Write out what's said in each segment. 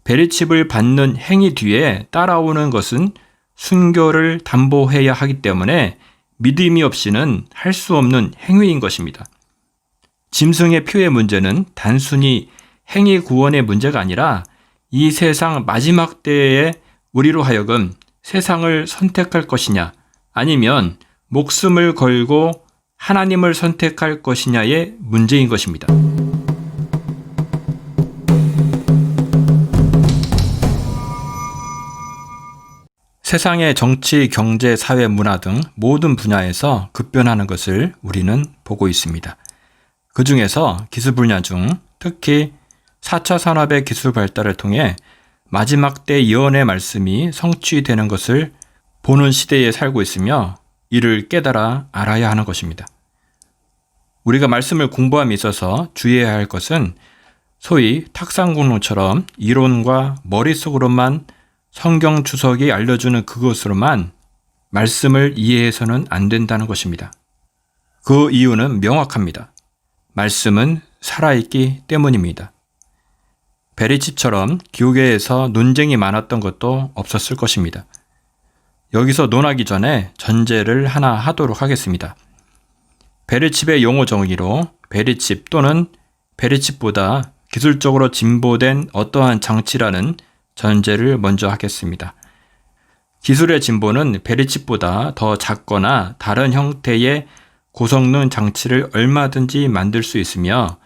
베리칩을 받는 행위 뒤에 따라오는 것은 순교를 담보해야 하기 때문에 믿음이 없이는 할 수 없는 행위인 것입니다. 짐승의 표의 문제는 단순히 행위 구원의 문제가 아니라 이 세상 마지막 때에 우리로 하여금 세상을 선택할 것이냐 아니면 목숨을 걸고 하나님을 선택할 것이냐의 문제인 것입니다. 세상의 정치, 경제, 사회, 문화 등 모든 분야에서 급변하는 것을 우리는 보고 있습니다. 그 중에서 기술 분야 중 특히 4차 산업의 기술 발달을 통해 마지막 때 예언의 말씀이 성취되는 것을 보는 시대에 살고 있으며 이를 깨달아 알아야 하는 것입니다. 우리가 말씀을 공부함에 있어서 주의해야 할 것은 소위 탁상공론처럼 이론과 머릿속으로만 성경 주석이 알려주는 그것으로만 말씀을 이해해서는 안 된다는 것입니다. 그 이유는 명확합니다. 말씀은 살아있기 때문입니다. 베리칩처럼 교계에서 논쟁이 많았던 것도 없었을 것입니다. 여기서 논하기 전에 전제를 하나 하도록 하겠습니다. 베리칩의 용어 정의로 베리칩 또는 베리칩보다 기술적으로 진보된 어떠한 장치라는 전제를 먼저 하겠습니다. 기술의 진보는 베리칩보다 더 작거나 다른 형태의 고성능 장치를 얼마든지 만들 수 있으며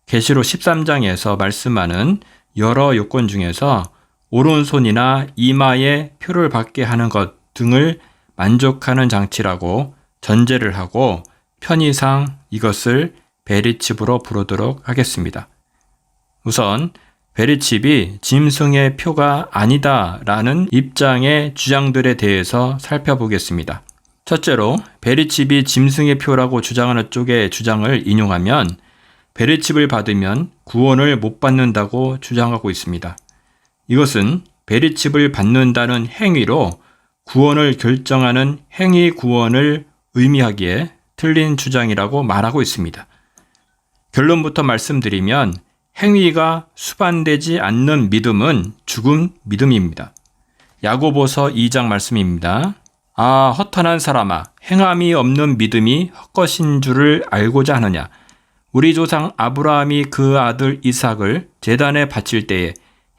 계시록 13장에서 말씀하는 여러 요건 중에서 오른손이나 이마에 표를 받게 하는 것 등을 만족하는 장치라고 전제를 하고 편의상 이것을 베리칩으로 부르도록 하겠습니다. 우선 베리칩이 짐승의 표가 아니다라는 입장의 주장들에 대해서 살펴보겠습니다. 첫째로 베리칩이 짐승의 표라고 주장하는 쪽의 주장을 인용하면 베리칩을 받으면 구원을 못 받는다고 주장하고 있습니다. 이것은 베리칩을 받는다는 행위로 구원을 결정하는 행위 구원을 의미하기에 틀린 주장이라고 말하고 있습니다. 결론부터 말씀드리면 행위가 수반되지 않는 믿음은 죽은 믿음입니다. 야고보서 2장 말씀입니다. 아, 허탄한 사람아, 행함이 없는 믿음이 헛것인 줄을 알고자 하느냐. 우리 조상 아브라함이 그 아들 이삭을 제단에 바칠 때에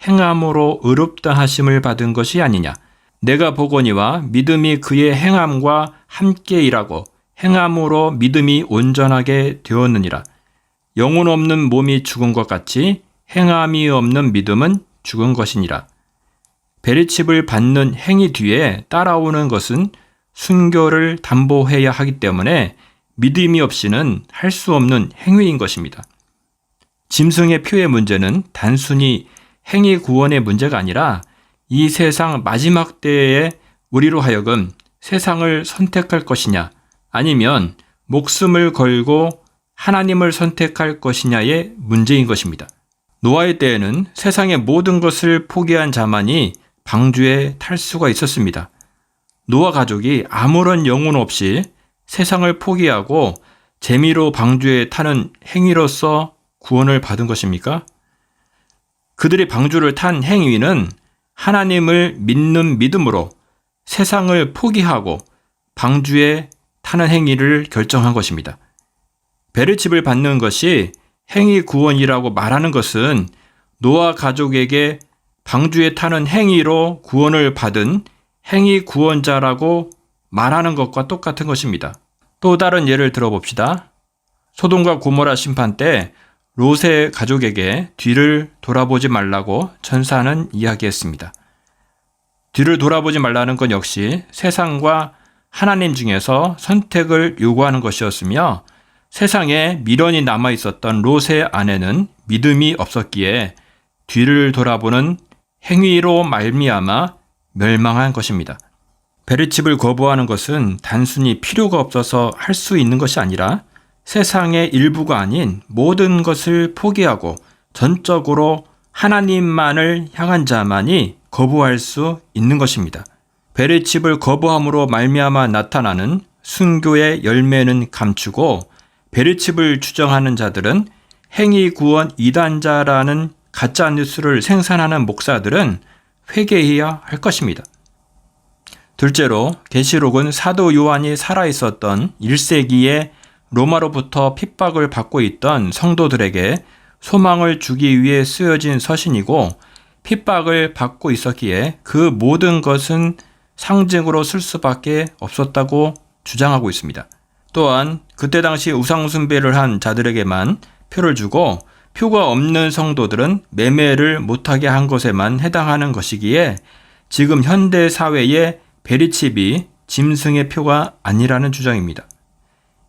행함으로 의롭다 하심을 받은 것이 아니냐. 내가 보거니와 믿음이 그의 행함과 함께 일하고 행함으로 믿음이 온전하게 되었느니라. 영혼 없는 몸이 죽은 것 같이 행함이 없는 믿음은 죽은 것이니라. 베리칩을 받는 행위 뒤에 따라오는 것은 순교를 담보해야 하기 때문에 믿음이 없이는 할 수 없는 행위인 것입니다. 짐승의 표의 문제는 단순히 행위 구원의 문제가 아니라 이 세상 마지막 때에 우리로 하여금 세상을 선택할 것이냐 아니면 목숨을 걸고 하나님을 선택할 것이냐의 문제인 것입니다. 노아의 때에는 세상의 모든 것을 포기한 자만이 방주에 탈 수가 있었습니다. 노아 가족이 아무런 영혼 없이 세상을 포기하고 재미로 방주에 타는 행위로서 구원을 받은 것입니까? 그들이 방주를 탄 행위는 하나님을 믿는 믿음으로 세상을 포기하고 방주에 타는 행위를 결정한 것입니다. 베리칩을 받는 것이 행위 구원이라고 말하는 것은 노아 가족에게 방주에 타는 행위로 구원을 받은 행위 구원자라고 말하는 것과 똑같은 것입니다. 또 다른 예를 들어봅시다. 소돔과 고모라 심판 때 롯의 가족에게 뒤를 돌아보지 말라고 천사는 이야기했습니다. 뒤를 돌아보지 말라는 건 역시 세상과 하나님 중에서 선택을 요구하는 것이었으며 세상에 미련이 남아 있었던 롯의 아내는 믿음이 없었기에 뒤를 돌아보는 행위로 말미암아 멸망한 것입니다. 베리칩을 거부하는 것은 단순히 필요가 없어서 할 수 있는 것이 아니라 세상의 일부가 아닌 모든 것을 포기하고 전적으로 하나님만을 향한 자만이 거부할 수 있는 것입니다. 베리칩을 거부함으로 말미암아 나타나는 순교의 열매는 감추고 베리칩을 주장하는 자들은 행위 구원 이단자라는 가짜 뉴스를 생산하는 목사들은 회개해야 할 것입니다. 둘째로 계시록은 사도 요한이 살아있었던 1세기에 로마로부터 핍박을 받고 있던 성도들에게 소망을 주기 위해 쓰여진 서신이고, 핍박을 받고 있었기에 그 모든 것은 상징으로 쓸 수밖에 없었다고 주장하고 있습니다. 또한 그때 당시 우상숭배를 한 자들에게만 표를 주고, 표가 없는 성도들은 매매를 못하게 한 것에만 해당하는 것이기에 지금 현대 사회의 베리칩이 짐승의 표가 아니라는 주장입니다.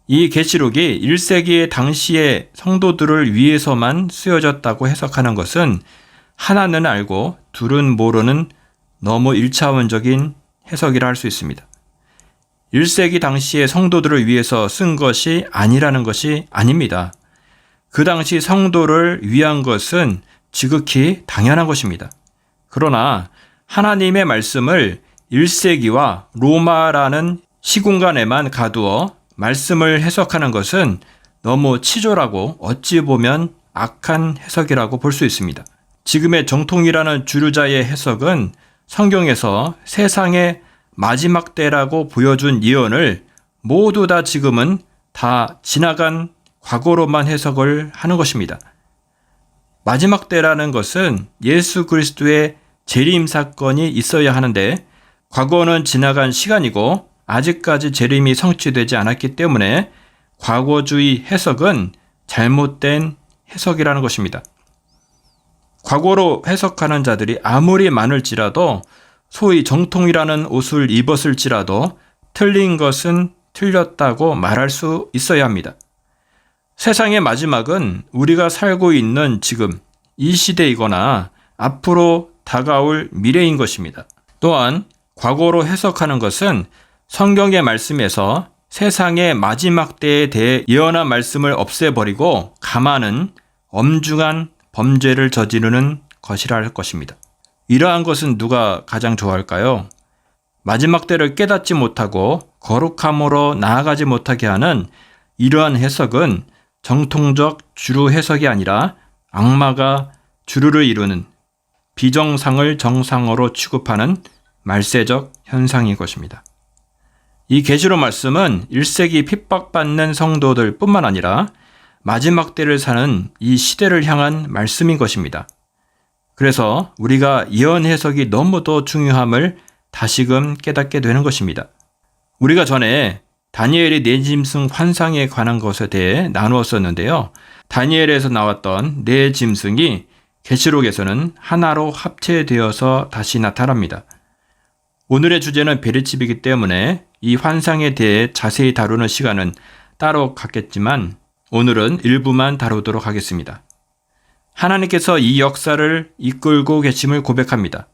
이 계시록이 1세기 당시의 성도들을 위해서만 쓰여졌다고 해석하는 것은 하나는 알고 둘은 모르는 너무 1차원적인 해석이라 할 수 있습니다. 1세기 당시의 성도들을 위해서 쓴 것이 아니라는 것이 아닙니다. 그 당시 성도를 위한 것은 지극히 당연한 것입니다. 그러나 하나님의 말씀을 1세기와 로마라는 시공간에만 가두어 말씀을 해석하는 것은 너무 치졸하고 어찌 보면 악한 해석이라고 볼 수 있습니다. 지금의 정통이라는 주류자의 해석은 성경에서 세상의 마지막 때라고 보여준 예언을 모두 다 지금은 다 지나간 과거로만 해석을 하는 것입니다. 마지막 때라는 것은 예수 그리스도의 재림 사건이 있어야 하는데, 과거는 지나간 시간이고 아직까지 재림이 성취되지 않았기 때문에 과거주의 해석은 잘못된 해석이라는 것입니다. 과거로 해석하는 자들이 아무리 많을지라도, 소위 정통이라는 옷을 입었을지라도 틀린 것은 틀렸다고 말할 수 있어야 합니다. 세상의 마지막은 우리가 살고 있는 지금 이 시대이거나 앞으로 다가올 미래인 것입니다. 또한 과거로 해석하는 것은 성경의 말씀에서 세상의 마지막 때에 대해 예언한 말씀을 없애버리고 감하는 엄중한 범죄를 저지르는 것이라 할 것입니다. 이러한 것은 누가 가장 좋아할까요? 마지막 때를 깨닫지 못하고 거룩함으로 나아가지 못하게 하는 이러한 해석은 정통적 주류 해석이 아니라 악마가 주류를 이루는 비정상을 정상으로 취급하는 말세적 현상인 것입니다. 이 계시록 말씀은 1세기 핍박받는 성도들 뿐만 아니라 마지막 때를 사는 이 시대를 향한 말씀인 것입니다. 그래서 우리가 예언 해석이 너무도 중요함을 다시금 깨닫게 되는 것입니다. 우리가 전에 다니엘의 네 짐승 환상에 관한 것에 대해 나누었었는데요. 다니엘에서 나왔던 네 짐승이 계시록에서는 하나로 합체되어서 다시 나타납니다. 오늘의 주제는 베리칩이기 때문에 이 환상에 대해 자세히 다루는 시간은 따로 갖겠지만 오늘은 일부만 다루도록 하겠습니다. 하나님께서 이 역사를 이끌고 계심을 고백합니다.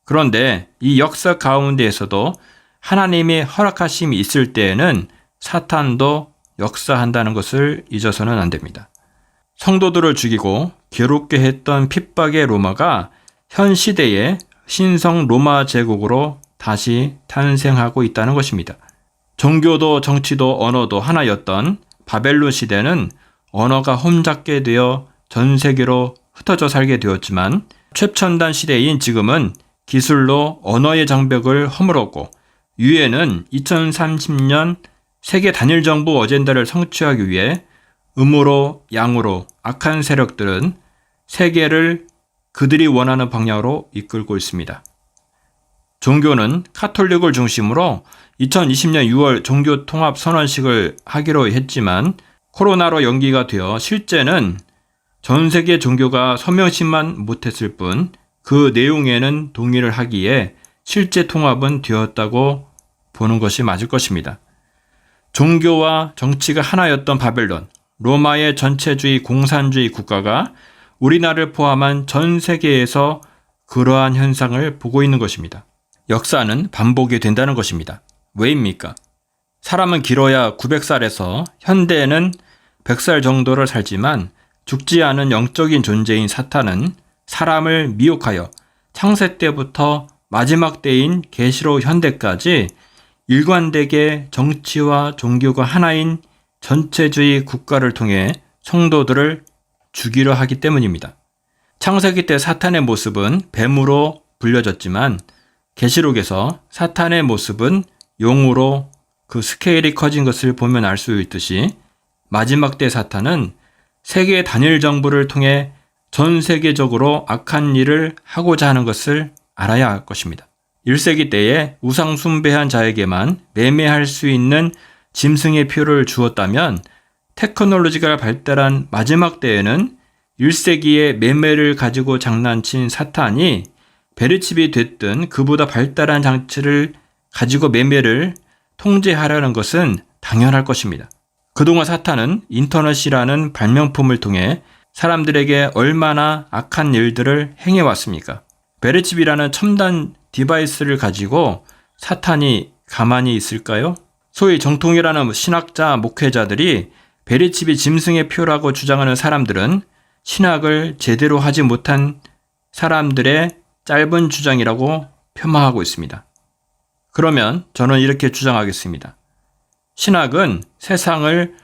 그런데 이 역사 가운데에서도 하나님의 허락하심이 있을 때에는 사탄도 역사한다는 것을 잊어서는 안 됩니다. 성도들을 죽이고 괴롭게 했던 핍박의 로마가 현 시대의 신성 로마 제국으로 다시 탄생하고 있다는 것입니다. 종교도 정치도 언어도 하나였던 바벨론 시대는 언어가 혼잡게 되어 전 세계로 흩어져 살게 되었지만, 최첨단 시대인 지금은 기술로 언어의 장벽을 허물었고, 유엔은 2030년 세계 단일 정부 어젠다를 성취하기 위해 음으로 양으로 악한 세력들은 세계를 그들이 원하는 방향으로 이끌고 있습니다. 종교는 카톨릭을 중심으로 2020년 6월 종교 통합 선언식을 하기로 했지만 코로나로 연기가 되어 실제는 전 세계 종교가 서명식만 못했을 뿐 그 내용에는 동의를 하기에 실제 통합은 되었다고 보는 것이 맞을 것입니다. 종교와 정치가 하나였던 바벨론, 로마의 전체주의 공산주의 국가가 우리나라를 포함한 전 세계에서 그러한 현상을 보고 있는 것입니다. 역사는 반복이 된다는 것입니다. 왜입니까? 사람은 길어야 900살에서 현대에는 100살 정도를 살지만 죽지 않은 영적인 존재인 사탄은 사람을 미혹하여 창세 때부터 마지막 때인 계시록 현대까지 일관되게 정치와 종교가 하나인 전체주의 국가를 통해 성도들을 죽이려 하기 때문입니다. 창세기 때 사탄의 모습은 뱀으로 불려졌지만 계시록에서 사탄의 모습은 용으로 그 스케일이 커진 것을 보면 알 수 있듯이 마지막 때 사탄은 세계 단일 정부를 통해 전 세계적으로 악한 일을 하고자 하는 것을 알아야 할 것입니다. 1세기 때에 우상 숭배한 자에게만 매매할 수 있는 짐승의 표를 주었다면 테크놀로지가 발달한 마지막 때에는 1세기의 매매를 가지고 장난친 사탄이 베르칩이 됐든 그보다 발달한 장치를 가지고 매매를 통제하려는 것은 당연할 것입니다. 그동안 사탄은 인터넷이라는 발명품을 통해 사람들에게 얼마나 악한 일들을 행해왔습니까? 베르칩이라는 첨단 디바이스를 가지고 사탄이 가만히 있을까요? 소위 정통이라는 신학자, 목회자들이 베르칩이 짐승의 표라고 주장하는 사람들은 신학을 제대로 하지 못한 사람들의 짧은 주장이라고 폄하하고 있습니다. 그러면 저는 이렇게 주장하겠습니다. 신학은 세상을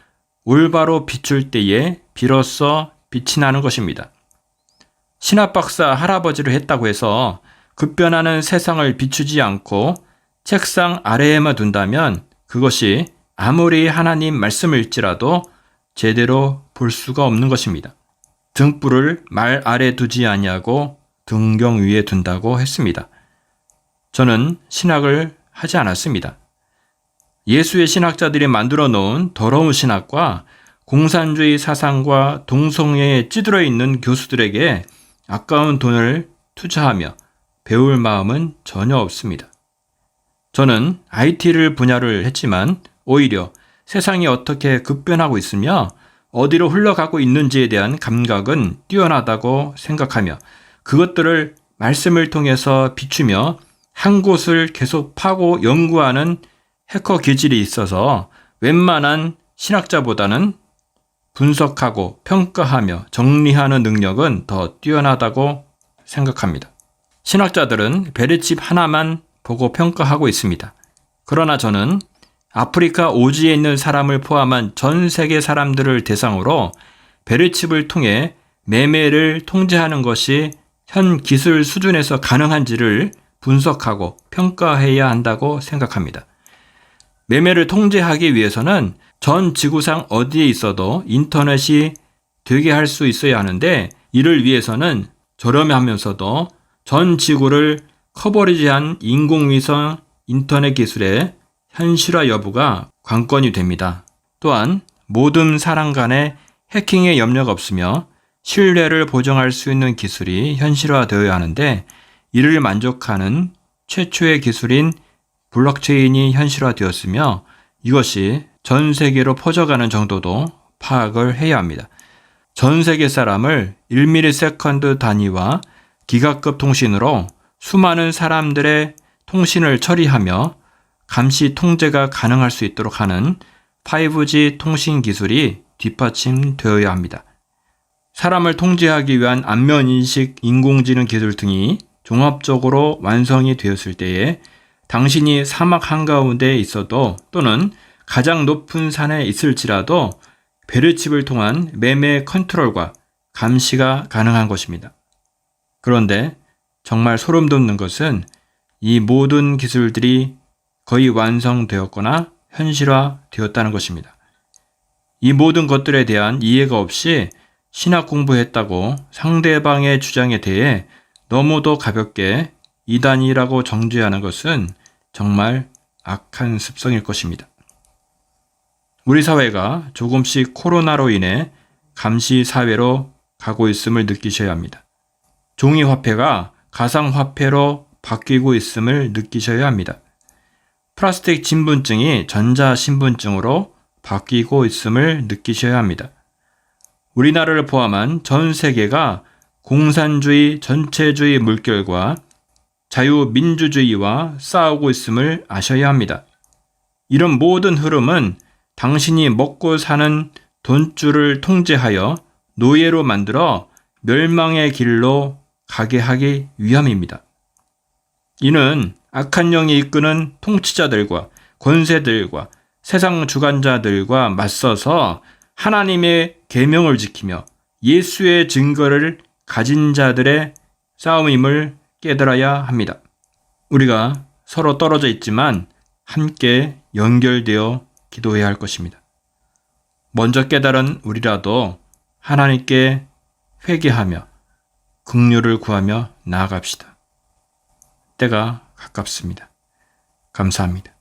올바로 비출 때에 비로소 빛이 나는 것입니다. 신학 박사 할아버지를 했다고 해서 급변하는 세상을 비추지 않고 책상 아래에만 둔다면 그것이 아무리 하나님 말씀일지라도 제대로 볼 수가 없는 것입니다. 등불을 말 아래 두지 아니하고 등경 위에 둔다고 했습니다. 저는 신학을 하지 않았습니다. 예수의 신학자들이 만들어 놓은 더러운 신학과 공산주의 사상과 동성애에 찌들어 있는 교수들에게 아까운 돈을 투자하며 배울 마음은 전혀 없습니다. 저는 IT를 분야를 했지만 오히려 세상이 어떻게 급변하고 있으며 어디로 흘러가고 있는지에 대한 감각은 뛰어나다고 생각하며 그것들을 말씀을 통해서 비추며 한 곳을 계속 파고 연구하는 해커 기질이 있어서 웬만한 신학자보다는 분석하고 평가하며 정리하는 능력은 더 뛰어나다고 생각합니다. 신학자들은 베르칩 하나만 보고 평가하고 있습니다. 그러나 저는 아프리카 오지에 있는 사람을 포함한 전 세계 사람들을 대상으로 베르칩을 통해 매매를 통제하는 것이 현 기술 수준에서 가능한지를 분석하고 평가해야 한다고 생각합니다. 매매를 통제하기 위해서는 전 지구상 어디에 있어도 인터넷이 되게 할 수 있어야 하는데 이를 위해서는 저렴하면서도 전 지구를 커버리지한 인공위성 인터넷 기술의 현실화 여부가 관건이 됩니다. 또한 모든 사람 간의 해킹에 염려가 없으며 신뢰를 보장할 수 있는 기술이 현실화되어야 하는데 이를 만족하는 최초의 기술인 블록체인이 현실화되었으며 이것이 전 세계로 퍼져가는 정도도 파악을 해야 합니다. 전 세계 사람을 1ms 단위와 기가급 통신으로 수많은 사람들의 통신을 처리하며 감시 통제가 가능할 수 있도록 하는 5G 통신 기술이 뒷받침되어야 합니다. 사람을 통제하기 위한 안면인식 인공지능 기술 등이 종합적으로 완성이 되었을 때에 당신이 사막 한가운데 있어도 또는 가장 높은 산에 있을지라도 베르칩을 통한 매매 컨트롤과 감시가 가능한 것입니다. 그런데 정말 소름 돋는 것은 이 모든 기술들이 거의 완성되었거나 현실화되었다는 것입니다. 이 모든 것들에 대한 이해가 없이 신학 공부했다고 상대방의 주장에 대해 너무도 가볍게 이단이라고 정죄하는 것은 정말 악한 습성일 것입니다. 우리 사회가 조금씩 코로나로 인해 감시 사회로 가고 있음을 느끼셔야 합니다. 종이화폐가 가상화폐로 바뀌고 있음을 느끼셔야 합니다. 플라스틱 신분증이 전자신분증으로 바뀌고 있음을 느끼셔야 합니다. 우리나라를 포함한 전 세계가 공산주의 전체주의 물결과 자유민주주의와 싸우고 있음을 아셔야 합니다. 이런 모든 흐름은 당신이 먹고 사는 돈줄을 통제하여 노예로 만들어 멸망의 길로 가게 하기 위함입니다. 이는 악한 영이 이끄는 통치자들과 권세들과 세상 주관자들과 맞서서 하나님의 계명을 지키며 예수의 증거를 가진 자들의 싸움임을 깨달아야 합니다. 우리가 서로 떨어져 있지만 함께 연결되어 기도해야 할 것입니다. 먼저 깨달은 우리라도 하나님께 회개하며 긍휼을 구하며 나아갑시다. 때가 가깝습니다. 감사합니다.